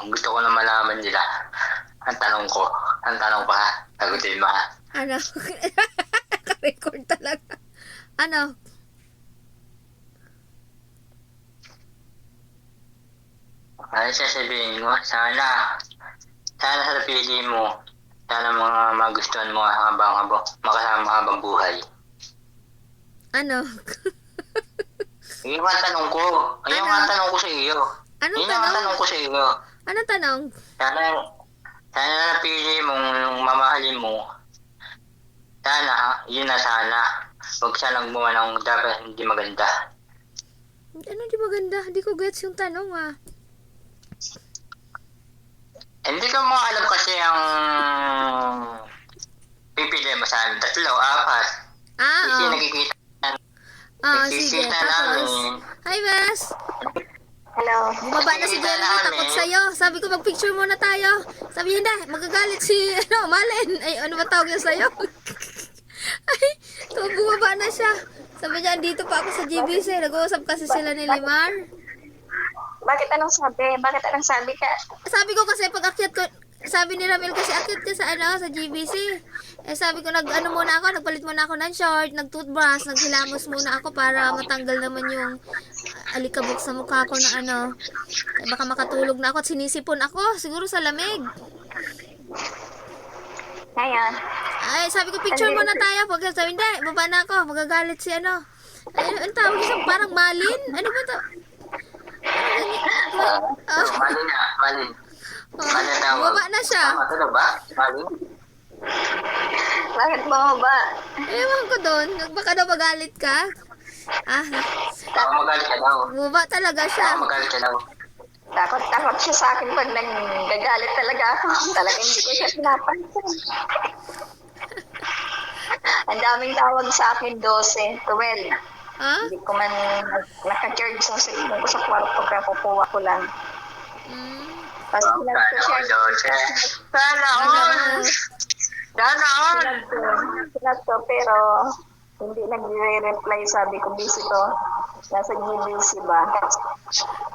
Gusto ko na malaman nila. Ang tanong ko ha, sagutin mo ha. Ano? Naka-record talaga. Ano? Ano sasabihin mo? Sana sa pili mo, sana mga magustuhan mo makasama habang buhay. Ano? Yung nga tanong ko. Yung nga tanong ko sa iyo. Anong Yung nga tanong? tanong ko sa iyo. Anong tanong? Sana napili mong mamahalin mo. Sana, yun na sana. Huwag sanang gumawa ng dapat hindi maganda. Ano di maganda? Hindi ko gets yung tanong ah. Hindi ko mo alam kasi ang pipili mo sana. 3, 4. Hindi Oo. nakikita. Sige. Nakikita Tapos, namin. hi Bes! Hello. Bumaba na si Jeremy, takot sa'yo. Sabi ko, mag-picture muna tayo. Sabi niya, hindi, magagalit si, Malen. Ay, ano ba tawag yun sa'yo? Ay, bumaba na siya. Sabi niya, andito pa ako sa GBC. Nag-uusap kasi sila ni Limar. Bakit anong sabi ka? Sabi ko kasi, pag akyat ko, sabi ni Ramil kasi, akyat ka sa GBC. Eh, sabi ko, nagpalit muna ako ng short, nag-toothbrush, naghilamos muna ako para matanggal naman yung alikabok sa mukha ko na eh, baka makatulog na ako at sinisipon ako, siguro sa lamig. Ngayon. Ay, sabi ko, picture muna tayo. Pag sabi, hindi, baba na ako, magagalit si Ay, ang tawag niya, parang Malin? Ano ba to? Malin na, Malin. Malin tawag. Baba na siya. Tama to ba? Malin? Bakit mo ba? Ewan ko doon, baka daw magalit ka. Baka magalit ka daw. Baba talaga siya. Baka magalit ka daw. Takot siya sa akin pag nagagalit talaga ako. Talagang hindi ko siya pinapansin. Ang daming tawag sa akin, 12, 12. Ha? Hindi ko man naka-charge sa cellphone ko sa kwarto kaya kukuha ko lang. Tapos Sana all. Sana all. Sana all. Sinat ko, pero hindi nagre-reply. Sabi ko, busy to. Nasa GBC ba?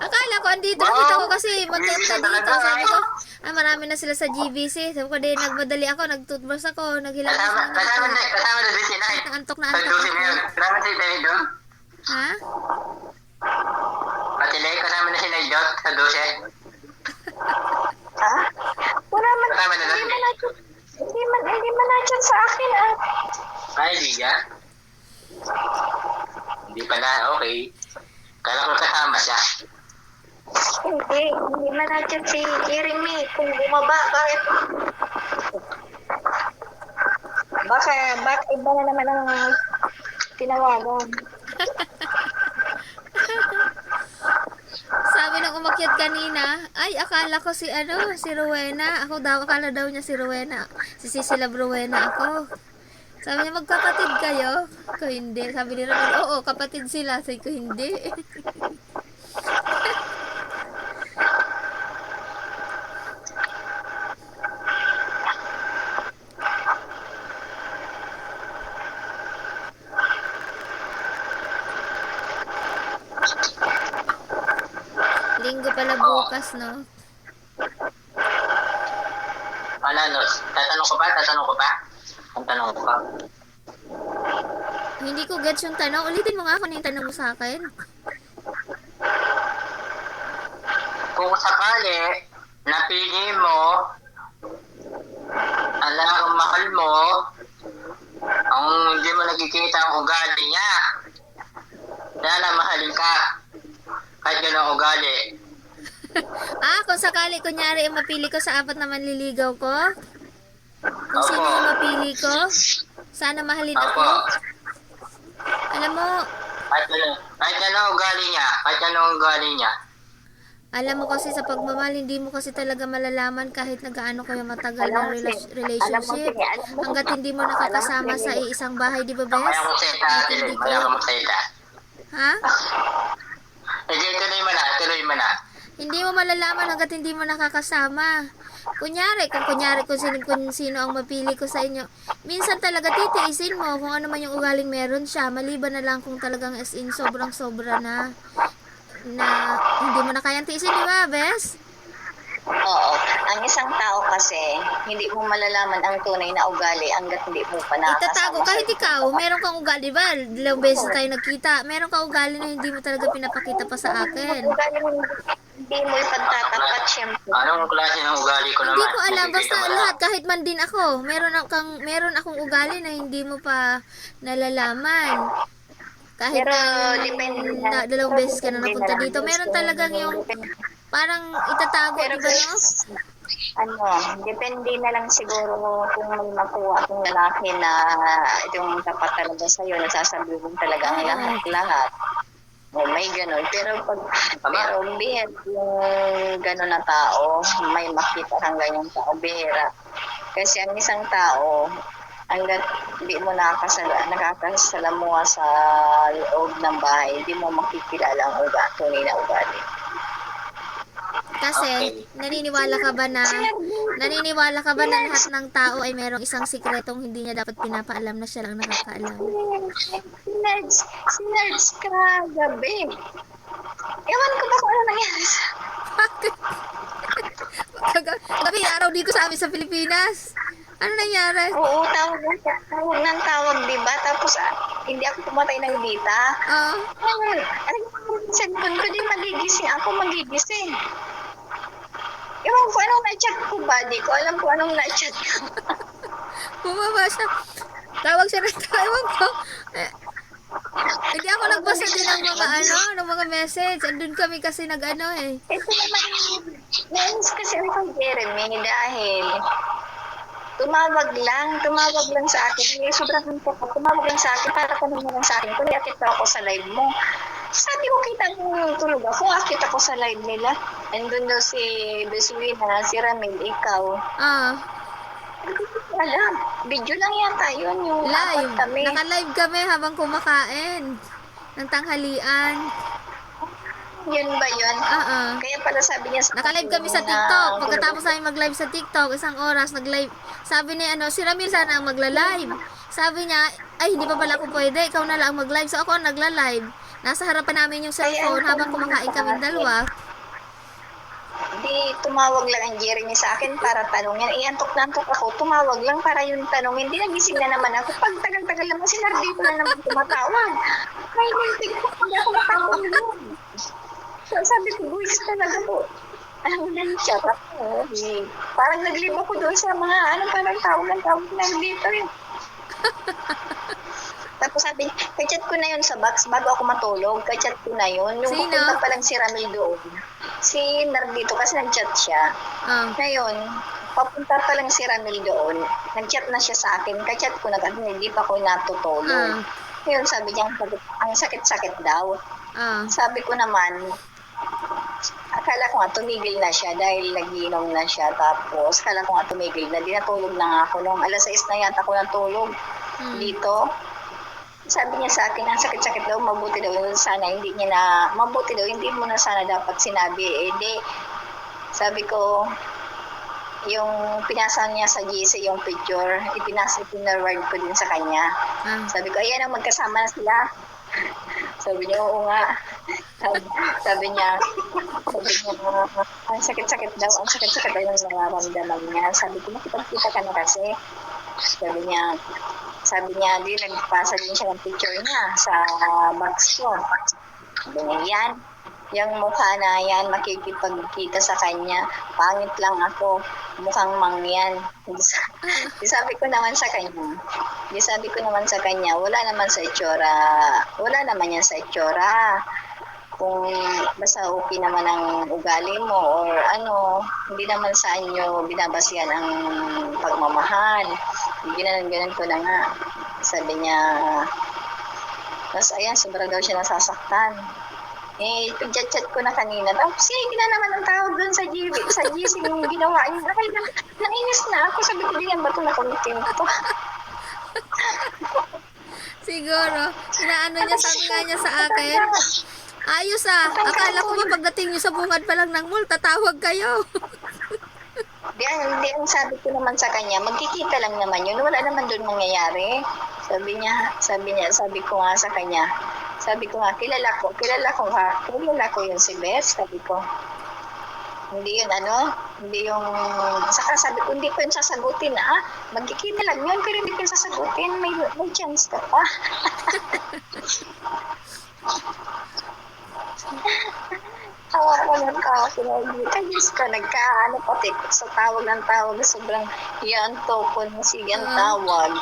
Akala ko andito, nakita ko kasi mag-tap ka dito. Sabi ko, marami na sila sa GBC. Sabi ko, nagmadali ako, nag-toothbrush ako, naghilamos na ako. Kasama na din si Nay. Naantok Sa 12 na ako. yun. Kasama si Nay doon. Ha? Pati Nay, kasama na si Nay doon sa 12. Ha? Wala man. Kasama na doon. Hindi man na-chat sa akin, ah. Ay, di ka? Hindi pala, okay. Kala ko kasama siya. Hindi man na-chat si Jeremy. Kung bumaba, bakit? Baka iba na naman ang tinawagan. Sabi nung umakyat kanina, ay, akala ko si Rowena. Ako daw, akala daw niya si Rowena. Si Cecilia Rowena ako. Sabi niya, magkapatid kayo? Ko hindi. Sabi ni Ramil, oo, kapatid sila. Sabi ko, hindi. Linggo pala bukas, no? Ano, tatanong ko ba? Ang tanong ko ba? Hindi ko gets yung tanong. Ulitin mo nga kung ano yung tanong mo sa akin. Kung sakali, napili mo, ang mahal mo, ang hindi mo nakikita ang ugali niya. Sana mahalin ka. Kahit gano'ng ugali. Kung sakali, kunyari, mapili ko sa 4 na manliligaw ko? Kung Opo. sino yung mapili ko? Sana mahalin ako? Opo. Alam mo, Kahit gano'ng ugali niya. alam mo kasi sa pagmamahal, hindi mo kasi talaga malalaman kahit nagaano kayo matagal ng relationship. Hanggat hindi mo nakakasama sa isang bahay, di ba, Bes? Maya mo seta, maya mo seta. Ha? Tuloy mo na. Hindi mo malalaman hanggat hindi mo nakakasama. Kunyari kung sino ang mapili ko sa inyo. Minsan talaga titiisin mo kung ano man yung ugaling meron siya. Maliban na lang kung talagang as in sobrang sobra na hindi mo na kayang tiisin, di ba, Bes? Oo. Ang isang tao kasi, hindi mo malalaman ang tunay na ugali hanggat hindi mo pa Itatago nakakasama kahit sa ikaw, meron kang ugali, ba? Dalawang beses tayo nagkita. Meron kang ugali na hindi mo talaga pinapakita pa sa akin. ugali mo, hindi mo ipagtatapat, syempre. Anong klase ng ugali ko Hindi naman? ko alam, basta Nakikita mo lahat, kahit man din ako, meron akong ugali na hindi mo pa nalalaman. Kahit Pero na, depende dalawang beses ka na napunta dito, meron talagang yung parang itatago, Pero di ba, no? depende na lang siguro kung may makuha kung lalaki na yung tapat talaga sa'yo, nasasabihin talaga ang lahat-lahat. O may ganun. Pero bihira yung ganun na tao, may makita kang ganyang tao, bihira. Kasi ang isang tao, hanggat hindi mo nakakasalamuha sa loob ng bahay, hindi mo makikilala ang tunay na ugali. Kasi, Okay. naniniwala ka ba na lahat ng tao ay merong isang sikretong hindi niya dapat pinapaalam na siya lang nakakaalam? Si Nerds kagabi. Ewan ko ba kung ano nangyari sa... Gabi araw dito sa amin sa Pilipinas. Ano nangyari? Oo, tawag ng tawag, diba? Tapos, hindi ako pumatay ng dita. Cellphone ko din magigising. Ewan ko anong na-chat ko ba? Di ko alam kung anong na-chat ko. Bumaba siya. Tawag siya ng tawag ko. Hindi ako nagbasa din ng mga message. Andun kami kasi Ito naman, nainis kasi ako kay Jeremy dahil tumawag lang sa akin. Sobrang hinta ko. Tumawag lang sa akin para tanong lang sa akin kung akit ako sa live mo. Sabi ko, kita mo tulog ako. Akit ako sa live nila. Andun daw si Beswina, si Ramil, ikaw. Hindi ko alam. Video lang yata yun. Yung Live. apat kami. Naka-live kami habang kumakain ng tanghalian. Yun ba yun? Kaya pala sabi niya Naka-live kami sa TikTok. Pagkatapos namin mag-live sa TikTok, isang oras nag-live. Sabi ni si Ramil sana ang magla-live. Sabi niya, ay hindi pa pala ako pwede, ikaw na lang mag-live. So ako ang nagla-live. Nasa harapan namin yung cellphone habang kumakain kami dalawa. Di tumawag lang ang Jeremy sa akin para tanongin. Antok na antok ako. Tumawag lang para yung tanongin. Di nagising na naman ako. Pag tagal-tagal naman, sinardito na naman tumatawag. May lintik ko. Hindi ako matawag yun. So, sabi ko, buwis talaga po. Alam mo na siya. Parang naglib ako doon sa mga, parang tawag lang dito yun. Tapos sabi, kachat ko na yun sa box bago ako matulog. Kachat ko na yun. Yung Sino? papunta pa lang si Ramil doon. Si Nardito kasi nag-chat siya. Ngayon, papunta pa lang si Ramil doon. Nag-chat na siya sa akin. Kachat ko na kasi hindi pa ako natutulog. Ngayon sabi niya, ang sakit-sakit daw. Sabi ko naman, akala ko nga tumigil na siya dahil nagiinom na siya. Tapos akala ko nga tumigil na. Di natulog na nga ako. Nung alas 6 na yata ako natulog dito. Sabi niya sa akin, ang sakit-sakit daw, mabuti daw hindi mo na sana dapat sinabi. Sabi ko, yung pinasa niya sa GC, yung picture, pinarward ko din sa kanya. Sabi ko, ayan ang magkasama na sila. Sabi niya, oo nga. Sabi niya, ang sakit-sakit daw yung nararamdaman niya. Sabi ko, makipagkita ka na kasi. Sabi niya, di nagpasa din siya ng picture niya sa box ko. Sabi niya, yan, yung mukha na yan, makikipagkita sa kanya. Pangit lang ako, mukhang mangyan. Sabi ko naman sa kanya, wala naman yan sa itsura. Kung basta okay naman ang ugali mo or hindi naman sa inyo binabasihan ang pagmamahal. Ginanon ko na nga. Sabi niya, tapos ayan, sobra daw siya nasasaktan. Pag-chat ko na kanina. Tapos na naman ang tawag doon sa GC yung ginawa niya. Nainis na ako. Sabi ko, diyan ba ito nakulitin ko? Siguro, inaano niya, sabi nga niya sa akin, ayos akala ko ba pagdating niyo sa bungad pa lang ng mall, tatawag kayo. Di ang sabi ko naman sa kanya, magkikita lang naman yun, wala naman doon mangyayari. Sabi ko nga sa kanya, kilala ko yun si Beth, sabi ko. Hindi yun hindi yung, saka sabi ko, hindi ko yun sasagutin magkikita lang yun, pero hindi ko yun sasagutin, may chance ka pa. Tawa ko ng tawa, sinabi, ay Diyos ko, pati sa tawag ng tawag, sobrang yan to, kung sige ang tawag.